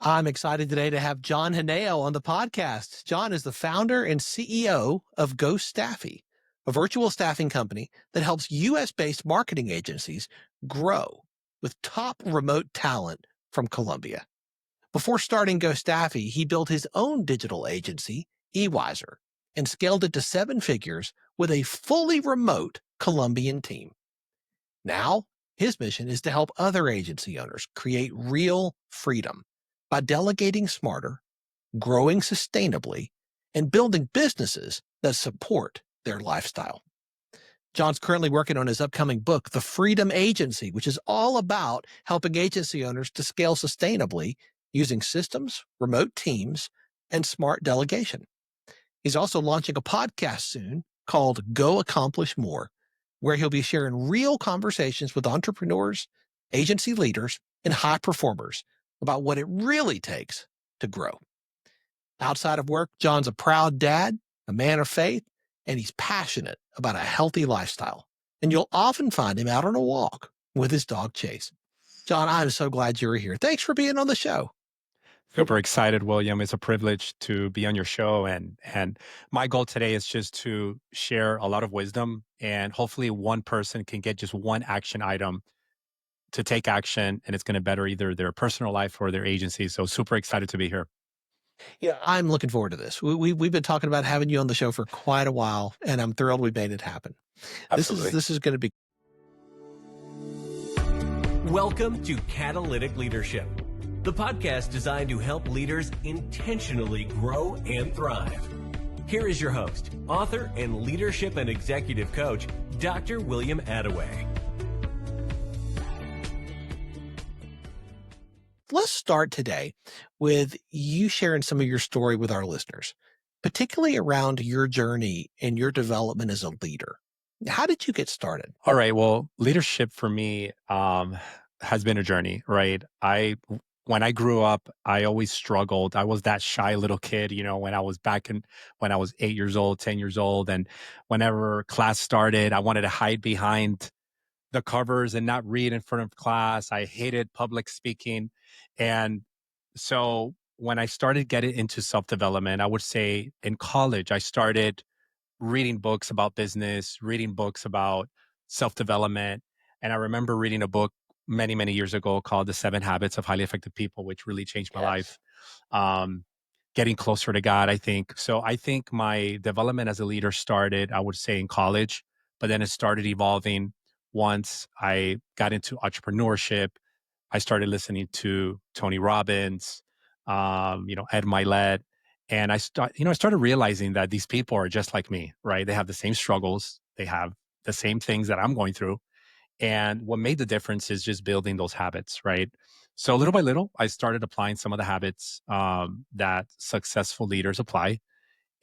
I'm excited today to have John Henao on the podcast. John is the founder and CEO of Go Staffy, a virtual staffing company that helps U.S.-based marketing agencies grow with top remote talent from Colombia. Before starting Go Staffy, he built his own digital agency, eWiser, and scaled it to 7 figures with a fully remote Colombian team. Now, his mission is to help other agency owners create real freedom by delegating smarter, growing sustainably, and building businesses that support their lifestyle. John's currently working on his upcoming book, The Freedom Agency, which is all about helping agency owners to scale sustainably using systems, remote teams, and smart delegation. He's also launching a podcast soon called Go Accomplish More, where he'll be sharing real conversations with entrepreneurs, agency leaders, and high performers about what it really takes to grow. Outside of work, John's a proud dad, a man of faith, and he's passionate about a healthy lifestyle. And you'll often find him out on a walk with his dog Chase. John, I'm so glad you're here. Thanks for being on the show. Super excited, William. It's a privilege to be on your show. And my goal today is just to share a lot of wisdom, and hopefully one person can get just one action item to take action, and it's going to better either their personal life or their agency. So super excited to be here. Yeah, I'm looking forward to this. We've been talking about having you on the show for quite a while, and I'm thrilled we made it happen. Absolutely. This is going to be. Welcome to Catalytic Leadership, the podcast designed to help leaders intentionally grow and thrive. Here is your host, author, and leadership and executive coach, Dr. William Attaway. Let's start today with you sharing some of your story with our listeners, particularly around your journey and your development as a leader. How did you get started? All right. Well, leadership for me has been a journey, right? When I grew up, I always struggled. I was that shy little kid, when I was 8 years old, 10 years old. And whenever class started, I wanted to hide behind the covers and not read in front of class. I hated public speaking. And so when I started getting into self-development, I would say in college, I started reading books about business, reading books about self-development. And I remember reading a book many, many years ago called The 7 Habits of Highly Effective People, which really changed my life. Getting closer to God, I think. So I think my development as a leader started, I would say, in college, but then it started evolving once I got into entrepreneurship. I started listening to Tony Robbins, Ed Milet. And I started realizing that these people are just like me, right? They have the same struggles. They have the same things that I'm going through. And what made the difference is just building those habits, right? So little by little, I started applying some of the habits that successful leaders apply.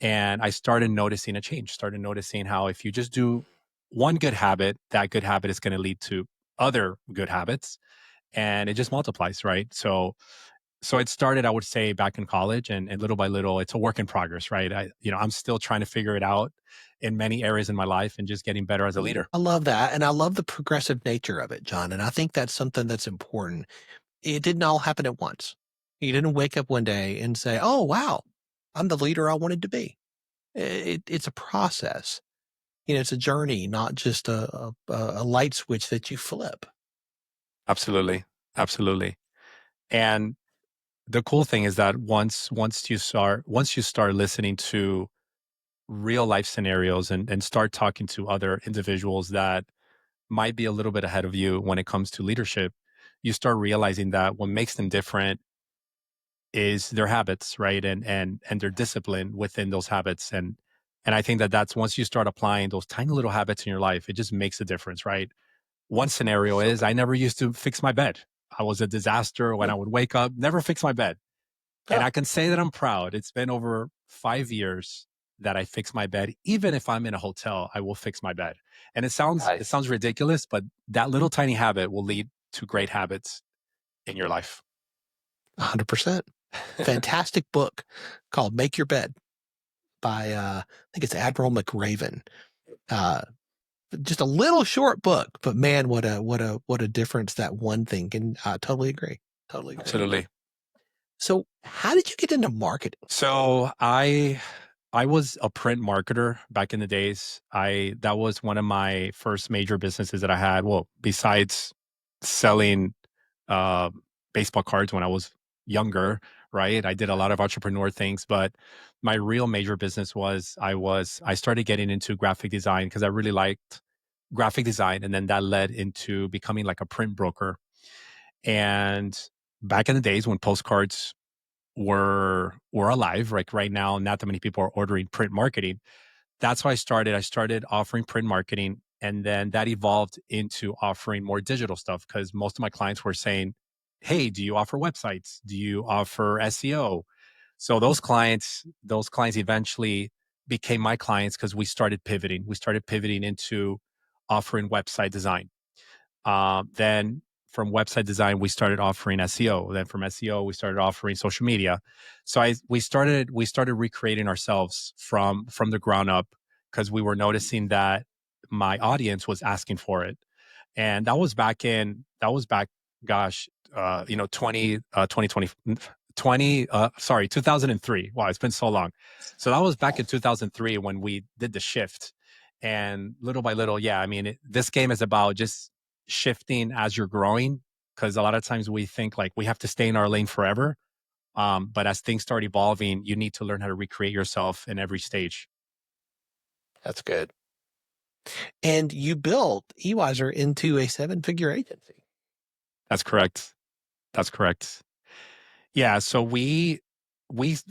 And I started noticing a change, started noticing how if you just do one good habit, that good habit is going to lead to other good habits. And it just multiplies, right? So it started, I would say, back in college, and little by little, it's a work in progress, right? I'm still trying to figure it out in many areas in my life and just getting better as a leader. I love that. And I love the progressive nature of it, John. And I think that's something that's important. It didn't all happen at once. You didn't wake up one day and say, oh, wow, I'm the leader I wanted to be. It's a process. It's a journey, not just a light switch that you flip. Absolutely. Absolutely. And the cool thing is that once you start listening to real life scenarios and start talking to other individuals that might be a little bit ahead of you when it comes to leadership, you start realizing that what makes them different is their habits, right? And their discipline within those habits. And I think that's once you start applying those tiny little habits in your life, it just makes a difference, right? One scenario is I never used to fix my bed. I was a disaster when I would wake up, never fix my bed. And I can say that I'm proud. It's been over 5 years that I fix my bed. Even if I'm in a hotel, I will fix my bed. And it sounds ridiculous, but that little tiny habit will lead to great habits in your life. 100%. Fantastic book called Make Your Bed by, I think it's Admiral McRaven. Just a little short book, but man, what a difference that one thing can. I totally agree. Totally agree. Absolutely. So how did you get into marketing? So I was a print marketer back in the days. That was one of my first major businesses that I had. Well, besides selling uh, baseball cards when I was younger, right? I did a lot of entrepreneur things, but my real major business was I started getting into graphic design because I really liked graphic design, and then that led into becoming like a print broker. And back in the days when postcards were alive, like right now, not that many people are ordering print marketing. That's why I started. I started offering print marketing, and then that evolved into offering more digital stuff because most of my clients were saying, "Hey, do you offer websites? Do you offer SEO?" So those clients eventually became my clients because we started pivoting. We started pivoting into offering website design. Then from website design, we started offering SEO. Then from SEO, we started offering social media. So we started recreating ourselves from the ground up because we were noticing that my audience was asking for it. And that was back, gosh, 2020, 2003. Wow, it's been so long. So that was back in 2003 when we did the shift. And little by little, yeah, I mean, this game is about just shifting as you're growing because a lot of times we think like we have to stay in our lane forever. But as things start evolving, you need to learn how to recreate yourself in every stage. That's good. And you built eWiser into a 7-figure agency. That's correct. That's correct. Yeah. So we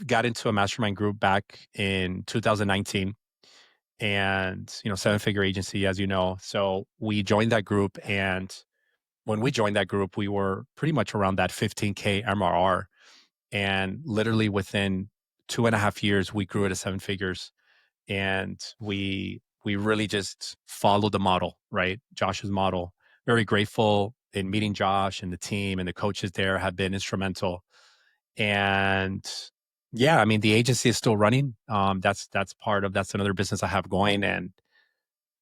got into a mastermind group back in 2019, and 7-figure agency, as you know. So we joined that group, and when we joined that group, we were pretty much around that 15K MRR. And literally within 2.5 years, we grew it to 7 figures. And we really just followed the model, right? Josh's model. Very grateful in meeting Josh, and the team and the coaches there have been instrumental. And yeah, I mean, the agency is still running. That's another business I have going, and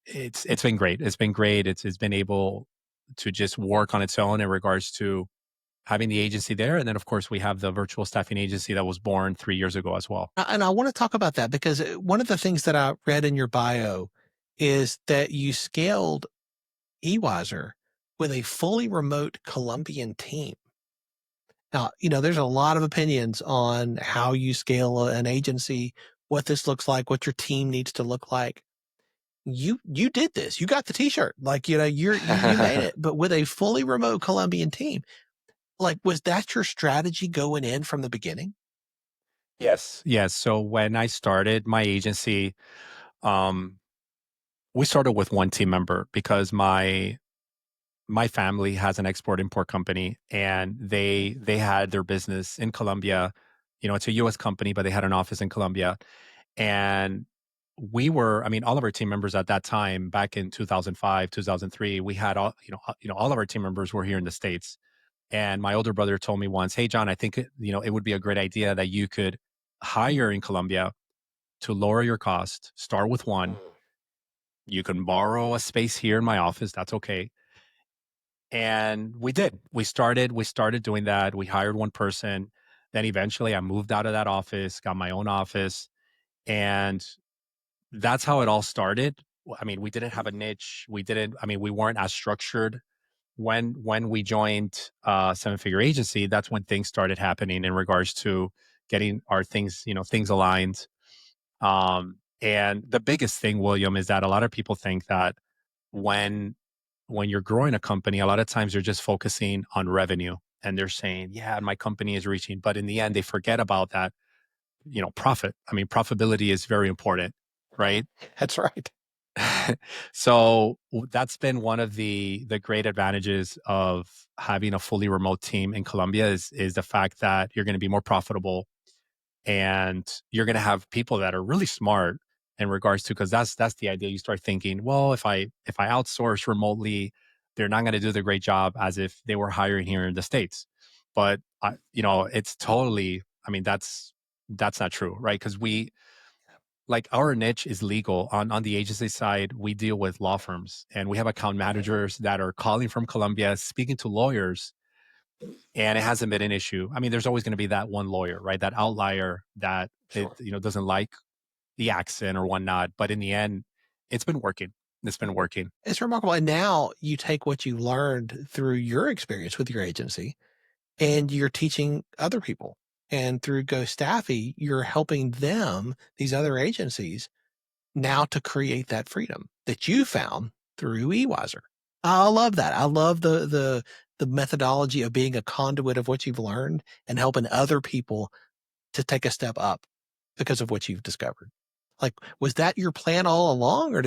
it's been great. It's been great. It's been able to just work on its own in regards to having the agency there. And then, of course, we have the virtual staffing agency that was born 3 years ago as well. And I want to talk about that because one of the things that I read in your bio is that you scaled eWiser with a fully remote Colombian team. Now, there's a lot of opinions on how you scale an agency, what this looks like, what your team needs to look like. You did this. You got the t-shirt. Like, you made it, but with a fully remote Colombian team. Like, was that your strategy going in from the beginning? Yes. Yes. So when I started my agency, um, we started with one team member because my family has an export import company, and they had their business in Colombia. It's a US company, but they had an office in Colombia. And I mean, all of our team members at that time, back in 2005, 2003, we had all of our team members were here in the States. And my older brother told me once, "Hey, John, I think it would be a great idea that you could hire in Colombia to lower your cost. Start with one. You can borrow a space here in my office. That's okay." And we did. We started doing that. We hired one person. Then eventually I moved out of that office, got my own office, and that's how it all started. I mean, we didn't have a niche. We weren't as structured. When we joined 7-figure agency, that's when things started happening in regards to getting our things aligned. And the biggest thing, William, is that a lot of people think that when you're growing a company, a lot of times you're just focusing on revenue, and they're saying, "Yeah, my company is reaching," but in the end, they forget about that. Profit. I mean, profitability is very important, right? That's right. So that's been one of the great advantages of having a fully remote team in Colombia is the fact that you're going to be more profitable, and you're going to have people that are really smart in regards to, because that's the idea. You start thinking, well, if I outsource remotely, they're not going to do the great job as if they were hiring here in the States. But it's totally, I mean, that's not true, right? Because like our niche is legal. On the agency side, we deal with law firms, and we have account managers that are calling from Colombia, speaking to lawyers, and it hasn't been an issue. I mean, there's always going to be that one lawyer, right? That outlier that Sure. doesn't like the accent or whatnot. But in the end, it's been working. It's been working. It's remarkable. And now you take what you learned through your experience with your agency and you're teaching other people. And through Go Staffy, you're helping them, these other agencies, now to create that freedom that you found through eWiser. I love that. I love the methodology of being a conduit of what you've learned and helping other people to take a step up because of what you've discovered. Like, was that your plan all along, or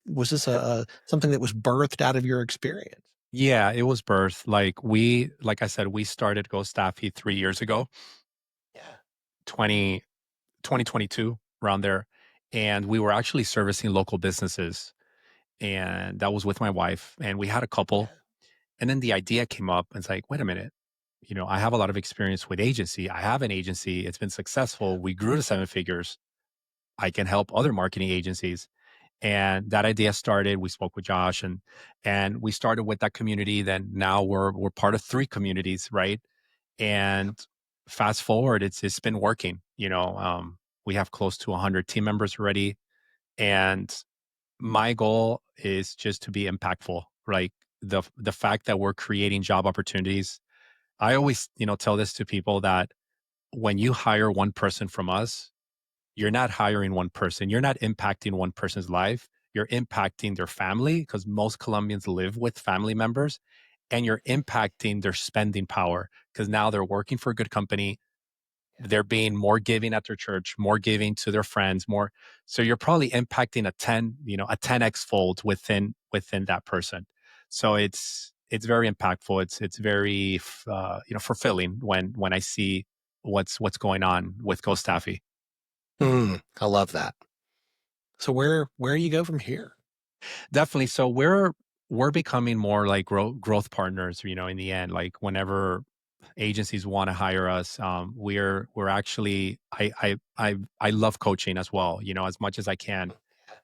was this a something that was birthed out of your experience? Yeah, it was birth. Like I said, we started Go Staffy 3 years ago, Yeah. 20 2022 around there. And we were actually servicing local businesses. And that was with my wife. And we had a couple. And then the idea came up and it's like, wait a minute, I have a lot of experience with agency. I have an agency. It's been successful. We grew to 7 figures. I can help other marketing agencies. And that idea started. We spoke with Josh and we started with that community. Then now we're part of 3 communities, right? And fast forward, it's been working. We have close to 100 team members already, and my goal is just to be impactful. Like the fact that we're creating job opportunities. I always tell this to people that when you hire one person from us, you're not hiring one person. You're not impacting one person's life. You're impacting their family because most Colombians live with family members, and you're impacting their spending power because now they're working for a good company. They're being more giving at their church, more giving to their friends, more. So you're probably impacting a 10x fold within that person. So it's very impactful. It's very fulfilling when I see what's going on with Go Staffy. I love that. So where you go from here? Definitely. So we're becoming more like growth partners. In the end, like whenever agencies want to hire us, we're actually I love coaching as well. As much as I can.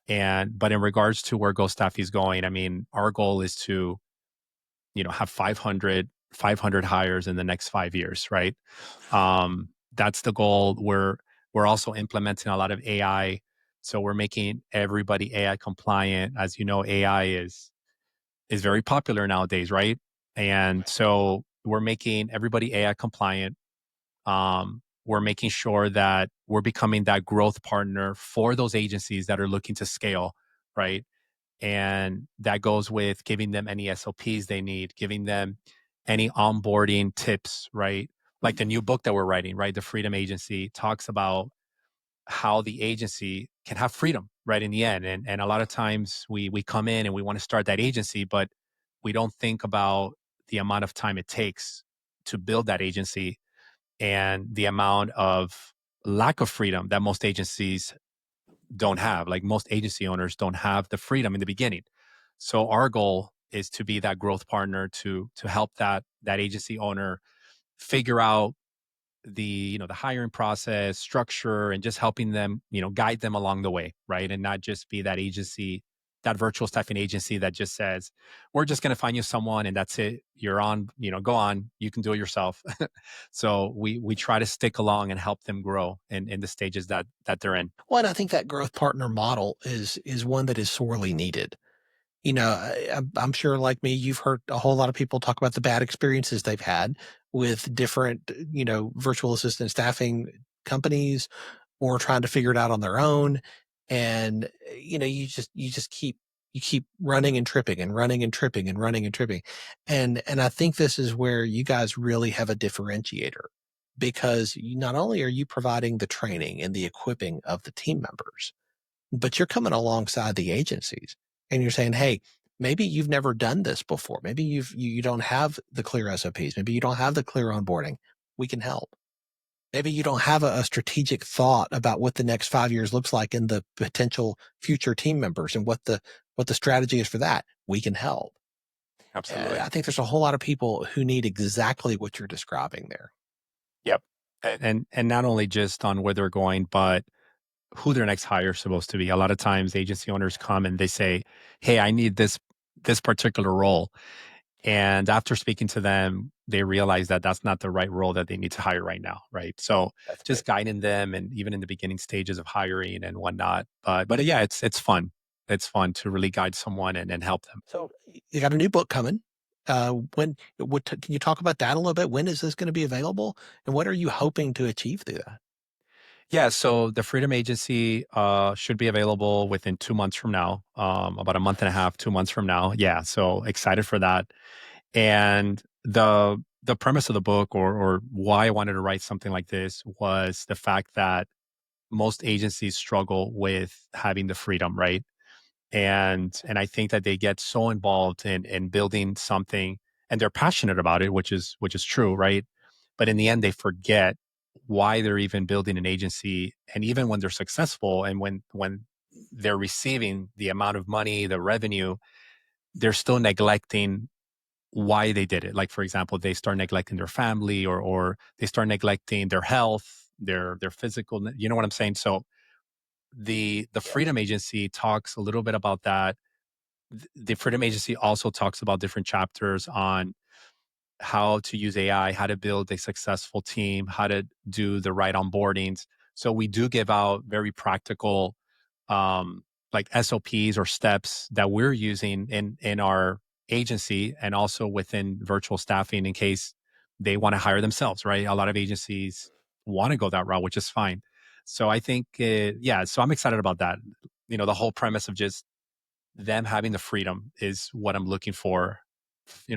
But in regards to where Go Staffy is going, I mean, our goal is to have 500 hires in the next 5 years, right? That's the goal. We're also implementing a lot of AI. So we're making everybody AI compliant. As you know, AI is very popular nowadays, right? And so we're making everybody AI compliant. We're making sure that we're becoming that growth partner for those agencies that are looking to scale, right? And that goes with giving them any SOPs they need, giving them any onboarding tips, right? Like the new book that we're writing, right? The Freedom Agency talks about how the agency can have freedom, right? In the end. And a lot of times we come in and we want to start that agency, but we don't think about the amount of time it takes to build that agency and the amount of lack of freedom that most agencies don't have. Like most agency owners don't have the freedom in the beginning. So our goal is to be that growth partner to help that agency owner figure out the hiring process, structure, and just helping them, guide them along the way, right? And not just be that agency, that virtual staffing agency that just says, we're just going to find you someone and that's it. You're on, go on, you can do it yourself. So we try to stick along and help them grow in the stages that they're in. Well, and I think that growth partner model is one that is sorely needed. I'm sure, like me, you've heard a whole lot of people talk about the bad experiences they've had with different, virtual assistant staffing companies or trying to figure it out on their own. And, you keep running and tripping and running and tripping and running and tripping. And I think this is where you guys really have a differentiator because not only are you providing the training and the equipping of the team members, but you're coming alongside the agencies and you're saying, hey, maybe you've never done this before. Maybe you don't have the clear SOPs. Maybe you don't have the clear onboarding. We can help. Maybe you don't have a strategic thought about what the next 5 years looks like in the potential future team members and what the strategy is for that. We can help. Absolutely. I think there's a whole lot of people who need exactly what you're describing there. Yep. And not only just on where they're going, but who their next hire is supposed to be. A lot of times agency owners come and they say, hey, I need this particular role. And after speaking to them, they realized that that's not the right role that they need to hire right now, right? So That's just good. guiding them, and even in the beginning stages of hiring and whatnot. But yeah, it's fun. It's fun to really guide someone and help them. So you got a new book coming. Can you talk about that a little bit? When is this going to be available, and what are you hoping to achieve through that? Yeah, so the Freedom Agency should be available within 2 months from now, about a month and a half, 2 months from now. Yeah, so excited for that. And the premise of the book, or why I wanted to write something like this, was the fact that most agencies struggle with having the freedom, right? And I think that they get so involved in building something, and they're passionate about it, which is true, right? But in the end, they forget why they're even building an agency. And even when they're successful, and when they're receiving the amount of money, the revenue, they're still neglecting why they did it. Like, for example, they start neglecting their family, or they start neglecting their health, their physical, you know what I'm saying? So the Yes. Freedom Agency talks a little bit about that. The Freedom Agency also talks about different chapters on how to use AI, how to build a successful team, how to do the right onboardings. So we do give out very practical, like SOPs or steps that we're using in our agency, and also within virtual staffing, in case they want to hire themselves. Right, a lot of agencies want to go that route, which is fine. So I think, yeah. So I'm excited about that. The whole premise of just them having the freedom is what I'm looking for,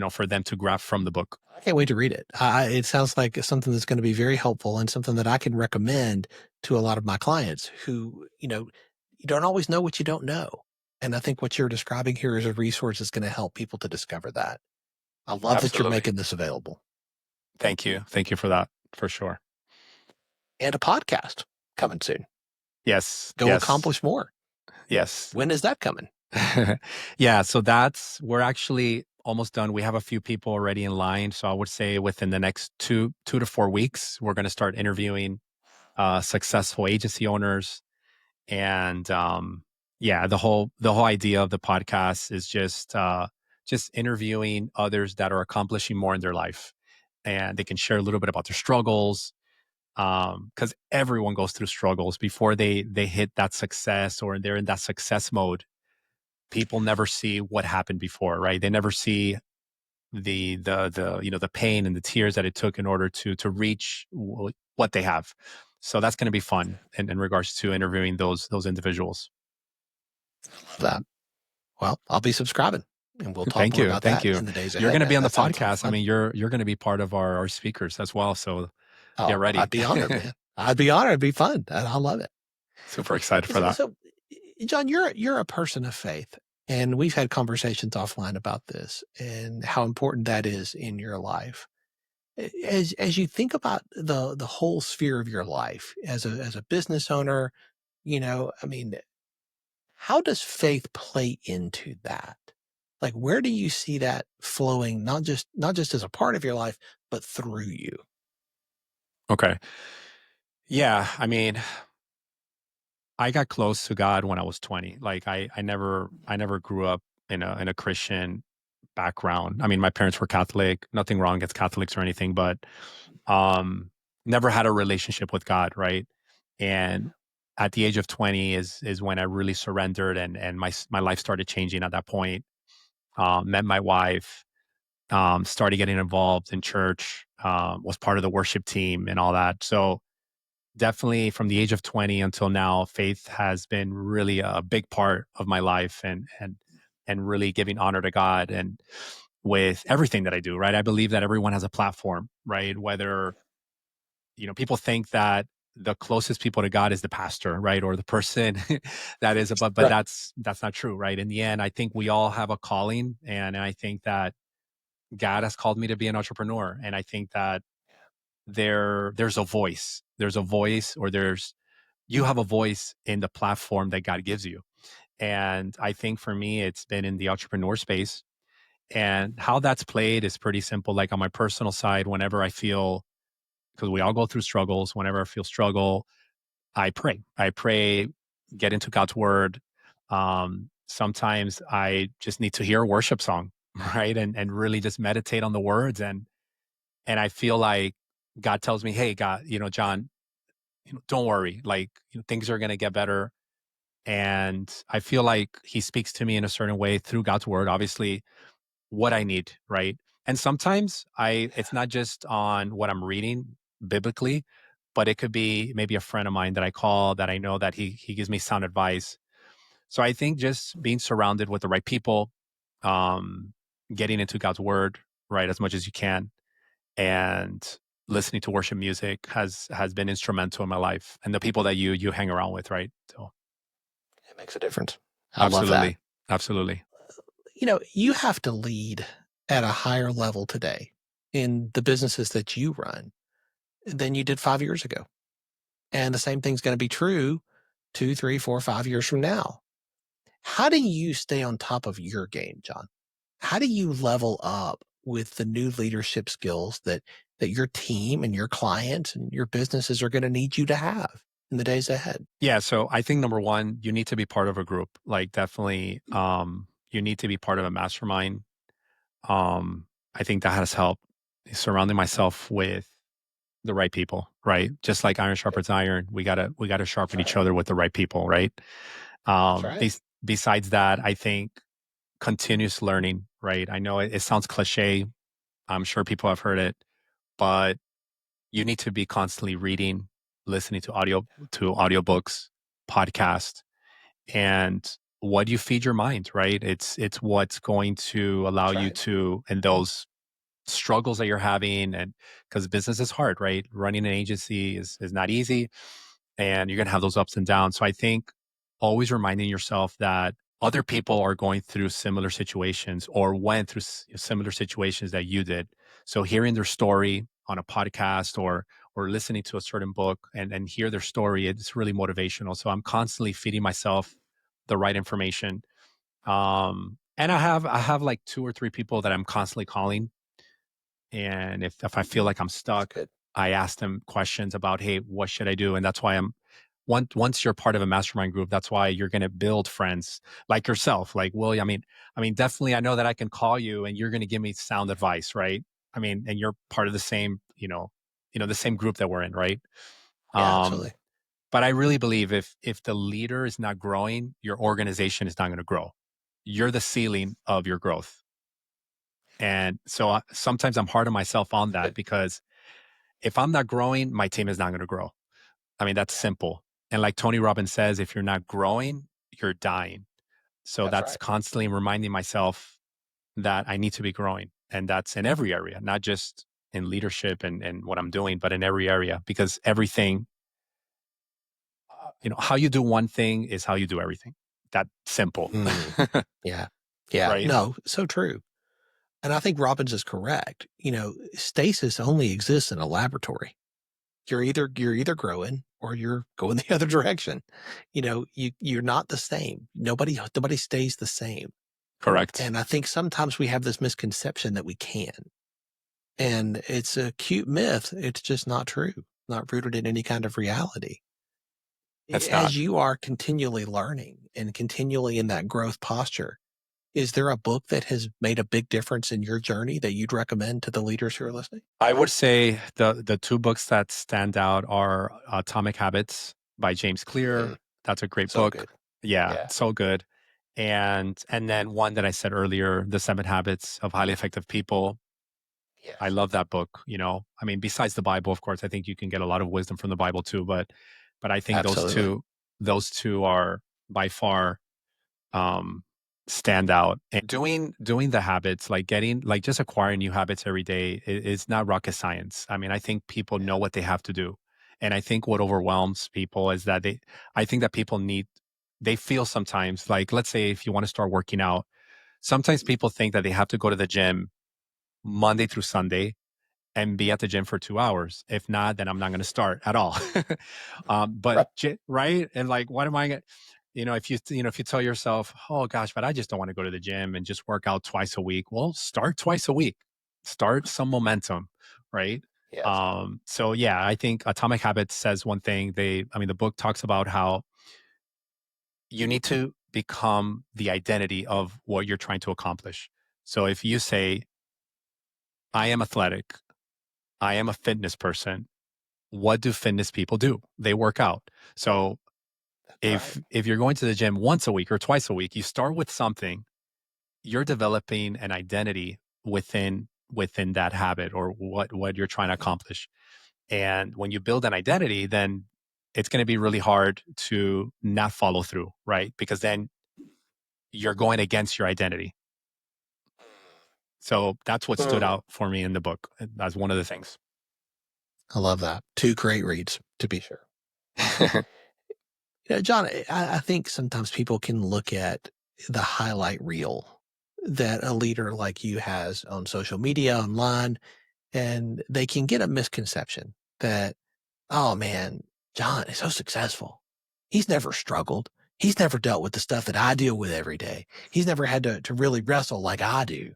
for them to grab from the book. I can't wait to read it. It sounds like something that's going to be very helpful and something that I can recommend to a lot of my clients who, you don't always know what you don't know. And I think what you're describing here is a resource that's going to help people to discover that. I love that you're Absolutely. making this available. Thank you. Thank you for that, for sure. And a podcast coming soon. Yes. Go Yes. accomplish more. Yes. When is that coming? Yeah. So we're actually almost done. We have a few people already in line. So I would say within the next 2 to 4 weeks, we're going to start interviewing successful agency owners. And yeah, the whole idea of the podcast is just interviewing others that are accomplishing more in their life, and they can share a little bit about their struggles, because everyone goes through struggles before they hit that success, or they're in that success mode. People never see what happened before, right? They never see the pain and the tears that it took in order to reach what they have. So that's going to be fun in regards to interviewing those individuals. Love that. Well, I'll be subscribing and we'll talk Thank more you. about Thank that you. in the days You're going ahead. to be on the That sounds like podcast. I fun. mean, you're going to be part of our speakers as well. So get Oh, ready. I'd be honored, man. I'd be honored. It'd be fun. I love it. Super excited for So, that. so, John, you're a person of faith, and we've had conversations offline about this and how important that is in your life. As you think about the whole sphere of your life as a business owner, I mean, how does faith play into that? Like, where do you see that flowing, not just as a part of your life, but through you? Okay. Yeah. I mean, I got close to God when I was 20. Like, I never grew up in a Christian background. I mean, my parents were Catholic. Nothing wrong against Catholics or anything, but um, never had a relationship with God, right? And at the age of 20 is when I really surrendered, and my life started changing at that point. Met my wife, started getting involved in church, was part of the worship team and all that. So definitely from the age of 20 until now, faith has been really a big part of my life, and really giving honor to God, and with everything that I do, right? I believe that everyone has a platform, right? Whether, people think that the closest people to God is the pastor, right? Or the person that is above, but Right. that's not true, right? In the end, I think we all have a calling, and I think that God has called me to be an entrepreneur. And I think that there's a voice. There's a voice, or you have a voice in the platform that God gives you. And I think for me, it's been in the entrepreneur space. And how that's played is pretty simple. Like, on my personal side, whenever I feel, because we all go through struggles, whenever I feel struggle, I pray. I pray, get into God's word. Sometimes I just need to hear a worship song, right? And really just meditate on the words. And I feel like God tells me, hey, God, John, don't worry. Like, things are going to get better. And I feel like he speaks to me in a certain way through God's word, obviously, what I need, right? And sometimes it's not just on what I'm reading biblically, but it could be maybe a friend of mine that I call that I know that he gives me sound advice. So I think just being surrounded with the right people, um, getting into God's word, right, as much as you can, and listening to worship music has been instrumental in my life, and the people that you hang around with, right? So It makes a difference. I love that. absolutely, absolutely. You have to lead at a higher level today in the businesses that you run than you did 5 years ago. And the same thing's going to be true 2, 3, 4, 5 years from now. How do you stay on top of your game, John? How do you level up with the new leadership skills that your team and your clients and your businesses are going to need you to have in the days ahead? Yeah, so I think number one, you need to be part of a group. Like definitely, you need to be part of a mastermind. I think that has helped surrounding myself with the right people, right? Just like iron sharpens iron, we gotta sharpen each other with the right people, right? That's right. Besides that, I think continuous learning, right? I know it sounds cliche. I'm sure people have heard it, but you need to be constantly reading, listening to audiobooks, podcasts, and what you feed your mind, right? It's what's going to allow That's you right. to, and those struggles that you're having, and because business is hard, right? Running an agency is not easy, and you're going to have those ups and downs. So I think always reminding yourself that other people are going through similar situations or went through similar situations that you did. So hearing their story on a podcast or listening to a certain book and hear their story, it's really motivational. So I'm constantly feeding myself the right information. And I have like two or three people that I'm constantly calling, and if I feel like I'm That's stuck, good. I ask them questions about, hey, what should I do? And that's why once you're part of a mastermind group, that's why you're going to build friends like yourself, like William. I mean, definitely, I know that I can call you and you're going to give me sound advice, right? I mean, and you're part of the same, the same group that we're in, right? Yeah, Um, absolutely. but I really believe if the leader is not growing, your organization is not going to grow. You're the ceiling of your growth. And so sometimes I'm hard on myself on that Good. because if I'm not growing, my team is not going to grow. I mean, that's simple. And like Tony Robbins says, if you're not growing, you're dying. So That's that's right. constantly reminding myself that I need to be growing. And that's in every area, not just in leadership and what I'm doing, but in every area, because everything, how you do one thing is how you do everything. That simple, Mm, yeah. Yeah. right? No, so true. And I think Robbins is correct. Stasis only exists in a laboratory. You're either growing or you're going the other direction. You're not the same. Nobody stays the same. Correct. And I think sometimes we have this misconception that we can. And it's a cute myth. It's just not true, not rooted in any kind of reality. That's not. As you are continually learning and continually in that growth posture, is there a book that has made a big difference in your journey that you'd recommend to the leaders who are listening? I would say the two books that stand out are Atomic Habits by James Mm, Clear. That's a great so book. good. Yeah, Yeah. so good. And then one that I said earlier, The 7 Habits of Highly Effective People. I Yes. love that book. I mean, besides the Bible, of course, I think you can get a lot of wisdom from the Bible too, but I think those Absolutely. two those two are by far um stand out. And doing the habits, like getting like just acquiring new habits every day is not rocket science. I mean, I think people know what they have to do. And I think what overwhelms people is that I think that people they feel sometimes like, let's say if you want to start working out, sometimes people think that they have to go to the gym Monday through Sunday and be at the gym for 2 hours. If not, then I'm not going to start at all. Right. Right. And like, what am I going to, if you tell yourself, oh gosh, but I just don't want to go to the gym and just work out twice a week. Well, start twice a week, start some momentum. Right. Yes. So yeah, I think Atomic Habits says one thing. The book talks about how you need to become the identity of what you're trying to accomplish. So if you say, I am athletic, I am a fitness person, what do fitness people do? They work out. So if you're going to the gym once a week or twice a week, you start with something, you're developing an identity within that habit or what you're trying to accomplish. And when you build an identity, then it's going to be really hard to not follow through, right? Because then you're going against your identity. So that's what stood out for me in the book. That's one of the things. I love that. 2 great reads, to be sure. John, I think sometimes people can look at the highlight reel that a leader like you has on social media, online, and they can get a misconception that, oh man, John is so successful. He's never struggled. He's never dealt with the stuff that I deal with every day. He's never had to really wrestle like I do.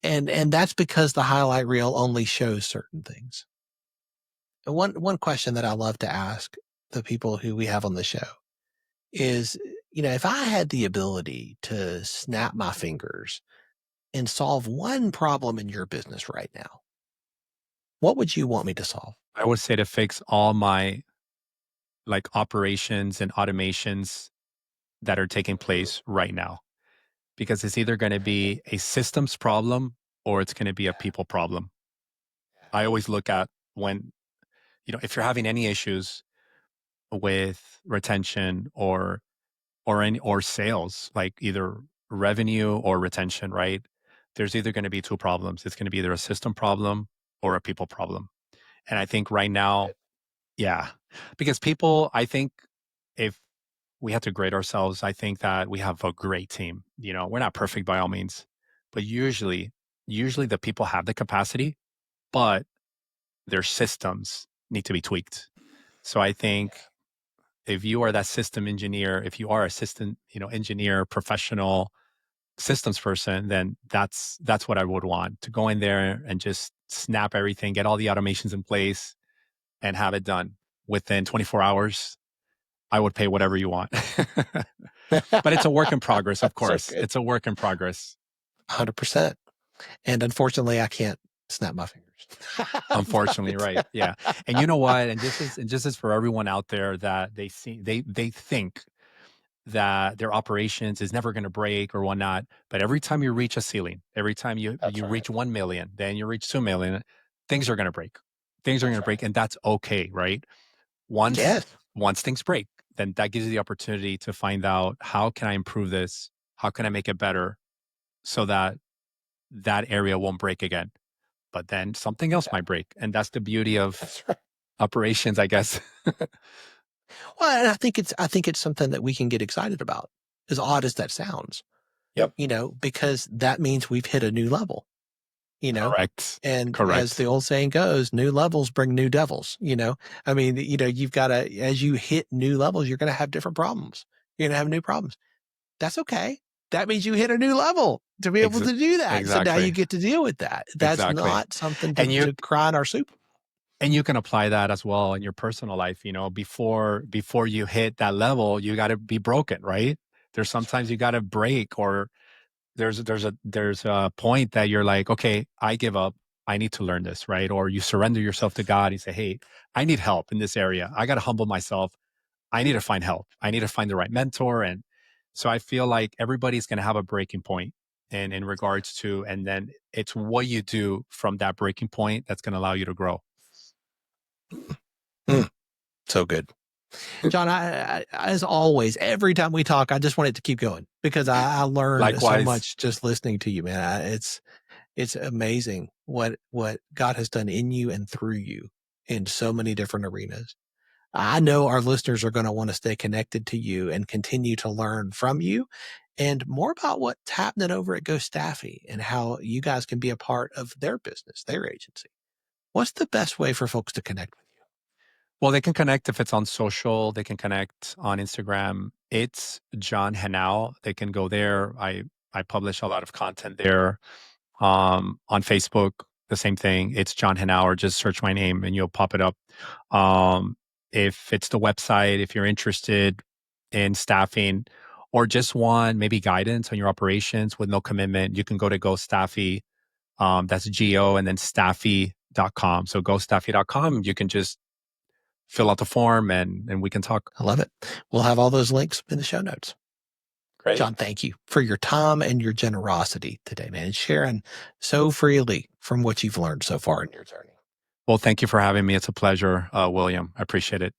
And that's because the highlight reel only shows certain things. And one question that I love to ask the people who we have on the show is, if I had the ability to snap my fingers and solve one problem in your business right now, what would you want me to solve? I would say to fix all my operations and automations that are taking place right now, because it's either going to be a systems problem or it's going to be a people problem. I always look at when, if you're having any issues with retention or sales, like either revenue or retention, right? There's either going to be 2 problems. It's going to be either a system problem or a people problem. And I think right now, yeah, because people, I think if we have to grade ourselves, I think that we have a great team. We're not perfect by all means, but usually the people have the capacity, but their systems need to be tweaked. So I think if you are that system engineer, if you are a system, engineer, professional systems person, then that's what I would want, to go in there and just snap everything, get all the automations in place and have it done within 24 hours. I would pay whatever you want. But it's a work in progress, of course. So it's a work in progress. 100%. And unfortunately, I can't snap my fingers. Unfortunately, right. Yeah. And you know what? And this is for everyone out there that they think that their operations is never going to break or whatnot. But every time you reach a ceiling, every time you reach 1 million, then you reach 2 million, things are going to break. Things are going to break. And that's okay, right? Once things break, then that gives you the opportunity to find out, how can I improve this? How can I make it better so that area won't break again? But then something else might break. And that's the beauty of operations, I guess. Well, and I think it's something that we can get excited about, as odd as that sounds. Yep. Because that means we've hit a new level. Correct. And Correct. As the old saying goes, new levels bring new devils. I mean, you've got to, as you hit new levels, you're going to have different problems. You're going to have new problems. That's okay. That means you hit a new level to be able to do that. Exactly. So now you get to deal with that. That's not something to cry in our soup. And you can apply that as well in your personal life. Before you hit that level, you got to be broken, right? There's sometimes you got to break, or there's a point that you're like, okay, I give up. I need to learn this, right? Or you surrender yourself to God. You say, hey, I need help in this area. I got to humble myself. I need to find help. I need to find the right mentor. And so I feel like everybody's going to have a breaking point in regards to, and then it's what you do from that breaking point that's going to allow you to grow. So good. John, I, as always, every time we talk, I just want it to keep going, because I learned so much just listening to you, man. It's amazing what God has done in you and through you in so many different arenas. I know our listeners are going to want to stay connected to you and continue to learn from you, and more about what's happening over at Go Staffy and how you guys can be a part of their business, their agency. What's the best way for folks to connect with you? Well, they can connect if it's on social. They can connect on Instagram. It's John Henao. They can go there. I publish a lot of content there. On Facebook, the same thing. It's John Henao, or just search my name and you'll pop it up. If it's the website, if you're interested in staffing, or just want maybe guidance on your operations with no commitment, you can go to Go Staffy. That's Go and then staffy.com. So gostaffy.com, you can just fill out the form and we can talk. I love it. We'll have all those links in the show notes. Great. John, thank you for your time and your generosity today, man, and sharing so freely from what you've learned so far in your journey. Well, thank you for having me. It's a pleasure, William. I appreciate it.